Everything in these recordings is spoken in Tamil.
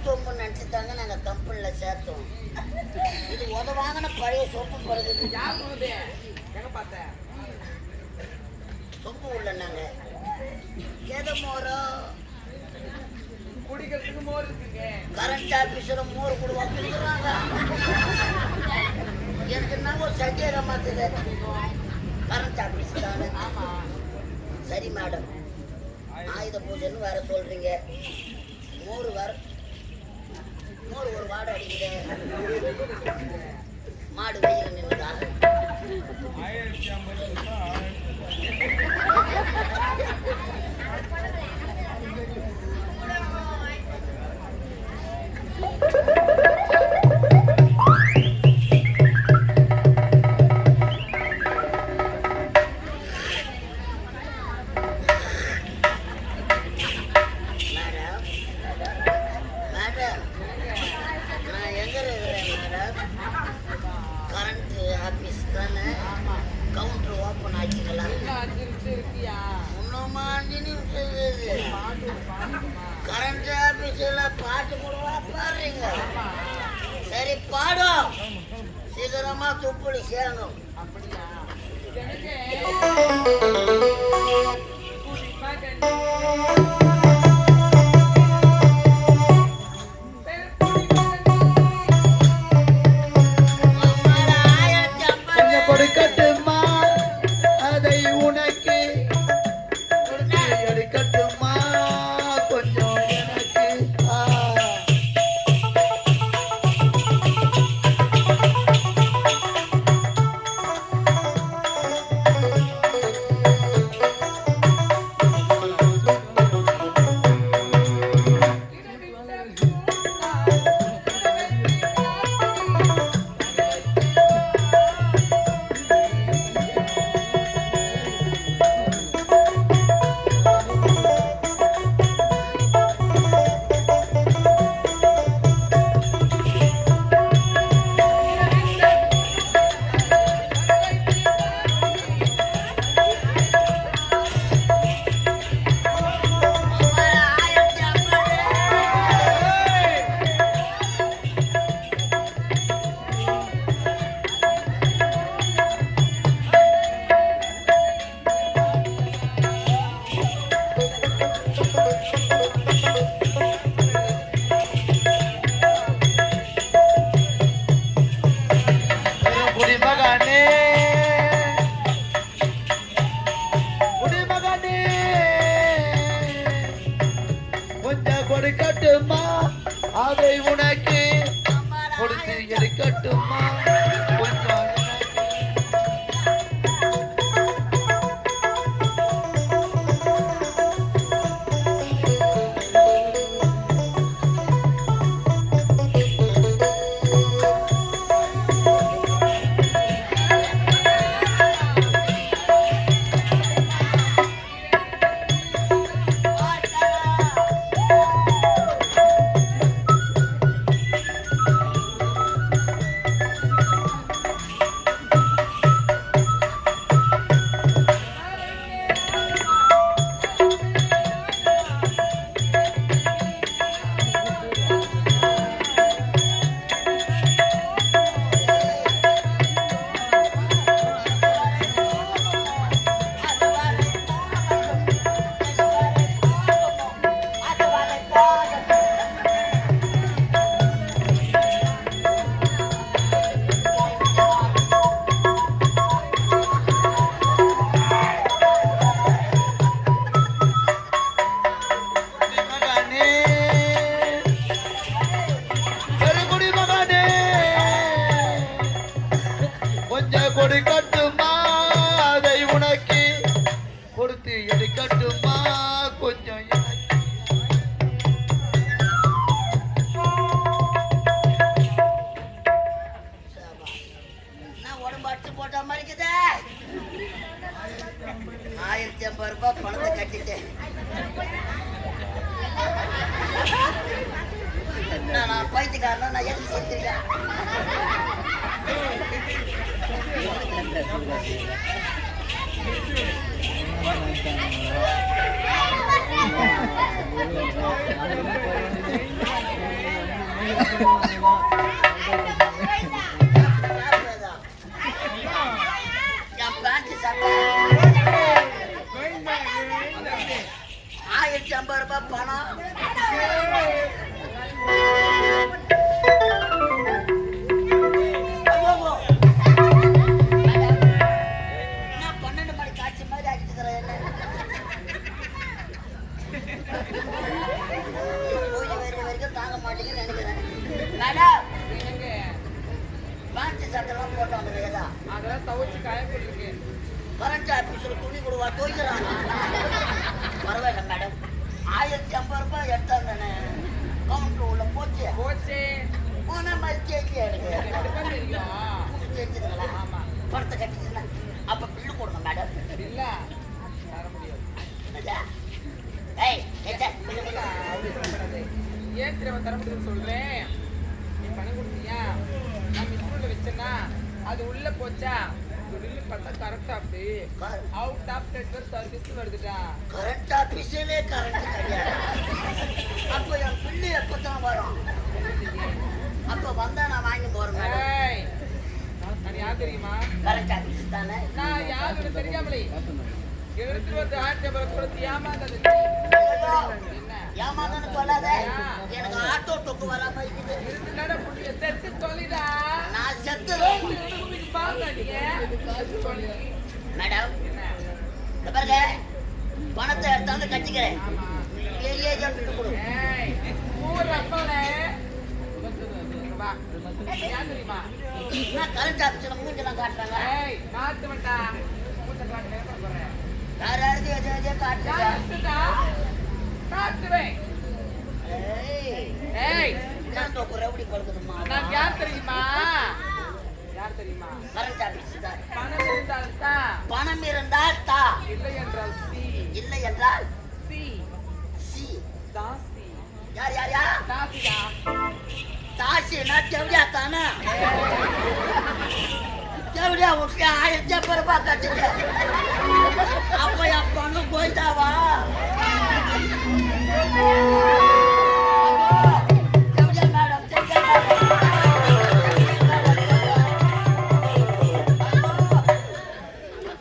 சோப்பு நினைச்சுட்டாங்க நாங்க கம்பெனில சேர்த்தோம். இது உதவாங்கன பழைய சோப்பு பிறகு எங்க பார்த்தேன் சொம்பு உள்ள நாங்க ஏதோ மோரோ குடிக்கிறதுக்கு மோர் இருக்குங்க. கரண்ட் ஆபீஸ்ல மோர் கூட கொடுக்குறாங்க. எனக்கு நாங்க ஒரு சட்டியரை மாத்துது கரண்ட் ஆபீஸ் தானே. ஆமா சரி மேடம், ஆயுத பூஜைன்னு வேற சொல்றீங்க. மோர் வேற மோர் ஒரு வாடை அடிக்குது. மாடு வெயில நின்றுதா? கரண்ட் ஆபீஸ்ல பாட்டு போடுவா பாடுறீங்க. சரி பாடும், சீக்கிரமா துப்புளி சேரணும். அப்படியா கொடுக்கட்டுமா அதை உனக்கு எடுக்கட்டுமா கொஞ்சம் எனக்கு கொடுக்கட்டுமா அதை உனக்கு கொடுத்து எடுக்கட்டுமா கொஞ்சம் கொடுக்கட்டுமா அதை உனக்கு கொடுத்து எடுக்கட்டுமா கொஞ்சம் உடம்பாட்டு போட்ட மாதிரி இருக்குது. 1050 ரூபாய் பணத்தை கட்டிட்டேன். நான் பைத்தியக்காரனா நான் எதுவும் செத்துருக்கேன். என் பேண்ட் சட்டை 1050 ரூபாய் பணம். என்ன 12 மணி காட்சி மாதிரி ஆக்கிட்டுக்கிறேன் என்ன கோயில் வரைக்கும் தாங்க மாட்டேங்குன்னு நினைக்கிறேன். மேடம் என்னங்க பேண்ட் சட்டெல்லாம் போட்டு வந்துருக்கா? அதெல்லாம் துவைச்சு காய போட்டுருக்கு. கரண்ட் ஆபீஸ்ல துணி கொடுவா துவைக்கிறாங்க. பரவாயில்ல மேடம் 1050 ரூபாய் எடுத்தாங்கண்ணே கவுண்டர் உள்ள போச்சு போச்சு போன மாதிரி கேட்கல எனக்கு கண்டிப்பா தெரியும். தெரிஞ்சுதுங்களா? ஆமா. பணத்தை கட்டிச்சுன்னா அப்ப பில்லு கொடுங்க மேடம். இல்ல தர முடியாது. என்னடா? ஏய் ஏச்சா பில்லு இல்ல, கொடுங்க. அப்படி சொல்லக்கூடாது. ஏன் தெரியாம தர முடியுதுன்னு சொல்றேன். நீ பணம் கொடுத்தியா நான் மிஸ்ரூல்ல வச்சேன்னா அது உள்ள போச்சா பில்லு பார்த்தா கரெக்டா அப்படி அவுட் ஆஃப் நெட்வொர்க் சர்வீஸ் வருதுடா. கரண்ட் ஆபீஸ்லயே கரண்ட் கிடையாது. அப்ப என் பில்லு எப்பதான் வரும்? அப்ப வந்தா நான் வாங்கி போறேன் மேடம். ஏய் நான் யார் தெரியுமா? கரண்ட் ஆபீஸ் தானே? நான் யாருன்னு தெரியாமலே எடுத்துட்டு வந்து ஆட்டை கொடுத்து ஏமாந்தது. ஐயோ, என்ன ஏமாந்தன்னு சொல்லாத. எனக்கு ஆட்டோ தொக்கு வராம இருக்குது. இருந்தாடா புள்ளிய செத்து தொலைடா. நான் செத்துறேன் மேடம். இந்த பாருங்க பணத்தை எடுத்தாந்து கட்டிக்கிறேன். ஏஜென்ட் கொடு. கரண்ட் ஆபீஸ்ல மூஞ்செல்லாம் காட்டுறாங்க. யார் யாருக்கு எது எதே காட்டுறாங்க. என்ன தொக்கு ரவுடி படுக்குதுமா? கரண்ட் ஆபீஸ் தான். பணம் இருந்தால் தா, இல்லை என்றால் சி. யார் யார் யார்? தாசினா தேவடியா தானே? தேவடியா விட்டு 1050 ரூபாய் கட்டுங்க. அப்ப என் பணம் போயிட்டாவா? தேவடியா மேடம், தேவடியா மேடம்.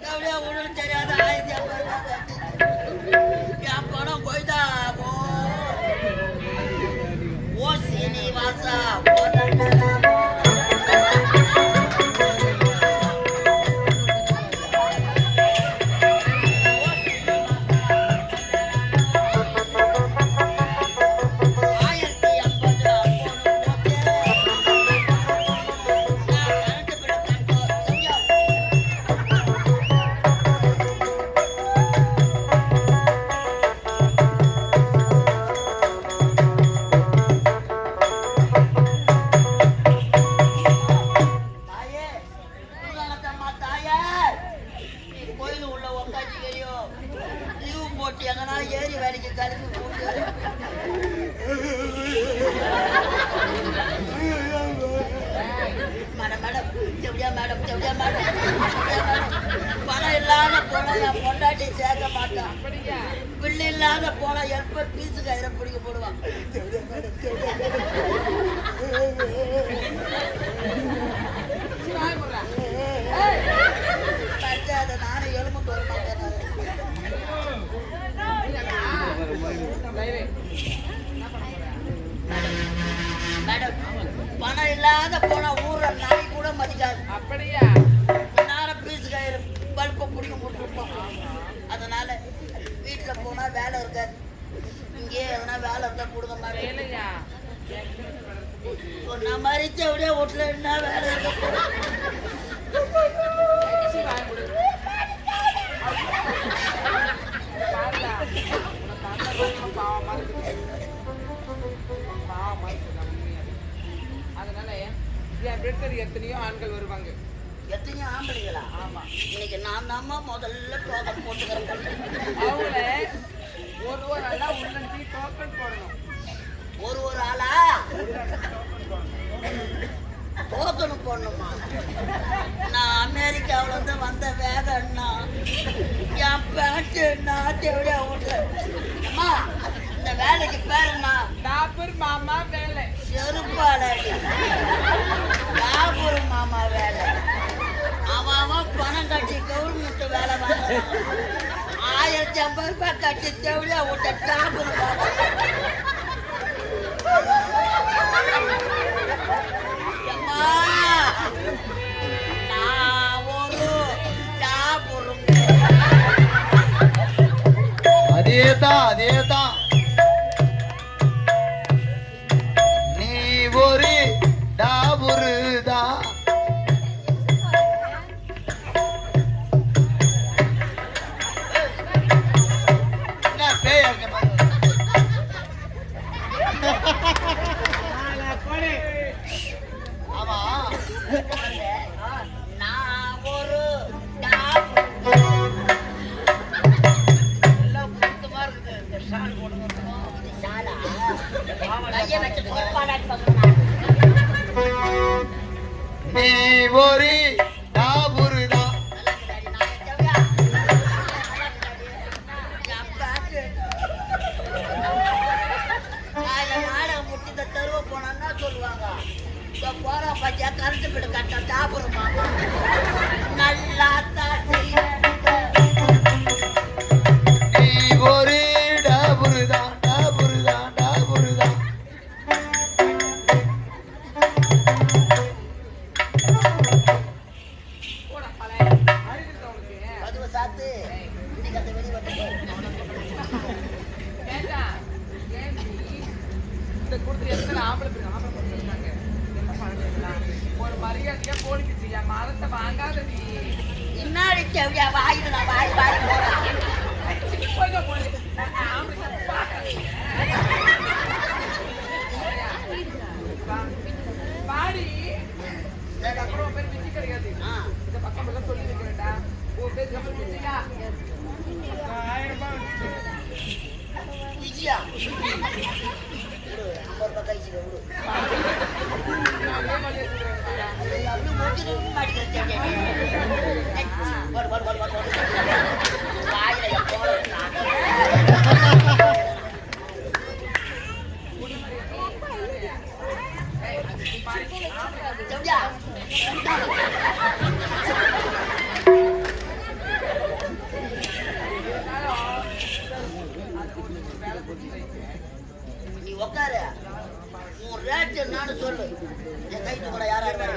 தேவடியா ஒன்றும் தெரியாத 1050 ரூபாய் கட்டுங்க. என் பணம் போயிட்டாவோ? ஓ சீனிவாசா ஓ நந்தலாமோ. ஏறி வேலைக்கு கலந்து போட்டு மேடம் மேடம் செவடியா மேடம் செவடியா மேடம் பணம் இல்லாத போனா என் பொண்டாட்டி சேர்க்க மாட்டான். பிள்ளை இல்லாத போனா எப்ப பீஸு கயிறை பிடிக்க போடுவான். செவடியா மேடம் செவடியா அதை நானும் எலும்பு போட மாட்டேன். மேடம் பணம் இல்லாத போனா ஊர்ல நாய் கூட மதிக்காது. அப்படியா? நேரம் பீஸ் கயிறு பல்பை பிடிக்க போட்டுருப்போம். அதனால வீட்டுல போனா வேலை இருக்காது. இங்கே எதனா வேலை இருந்தா கொடுக்க மாட்டேன். சொன்ன மாதிரி எப்படியா வீட்டுல என்ன வேலை இருக்க அதனால என் வீட்டுல எத்தனையோ ஆண்கள் வருவாங்க. எத்தனையோ ஆம்பளைங்களா? ஆமா. இன்னைக்கு நான் தாம்மா முதல்ல டோக்கன் போட்டுக்கிறேன். அவங்கள ஒரு ஆளா உள்ளி டோக்கன் போடணும். ஒரு ஆளா டோக்கன் போடணுமா? நான் அமெரிக்காவில இருந்து வந்த வேகன்னா என் பேட்டு நான் தேவையா வீட்டுல அம்மா இந்த வேலைக்கு பேருமா டாப்பர் மாமா வேலை செருப்பா ₹1050 கட்டி தேவையா விட்ட டாபுரு நான் ஒரு டாபுருங்க. அதேதான் நீ ஒரு டாபுருதான். என்ன பேயா இருக்க மாதிரி? ஆமா நான் ஒரு டாபுரு. எல்லாம் பொருத்தமா இருக்குது. இந்த ஷால் போடுறதுக்கும் இது ஷாலா கையை வச்சு பொறுப்பாடாட்டி பார்க்கணும். நீ ஒரு டாபுருதான். கரண்ட் பில் கட்ட டாபுருமா நல்லா தான் செய்யும். நீ ஒரு டாபுருதான். போடா பழைய அழுகுது அவனுக்கு. அதுவ சாத்து இன்னைக்கு அந்த வெளி வந்து ஏண்டா, ஏண்டி இந்த கூட்டத்துல எத்தனை ஆம்பளை பொண்ணு இருக்காங்க? என்ன பண்றீங்களா? ஒரு மரியாதையா போலிக்குச்சு. என் மரத்தை வாங்காதடி. இன்னாடி தேவையா வாயில நான் வாய் போறேன். போய்க்க போடு. ஆம்பளை பார்க்காதீங்க. பாடி அப்புறம் பேர் பிச்சு கிடையாது. இந்த பக்கம் எல்லாம் சொல்லி வைக்கிறேன்டா. உன் பேர் கப்பல் பிச்சுக்கா. 1000 ரூபாய் விஜயா 50 கைச்சு விடு. அப்படி மூஞ்சில மாட்டிக்கிறேன். வாயில நீ உக்காரு. உன் ரேட் என்னன்னு சொல்லு. என் கைட்டு கூட யார் யார் வர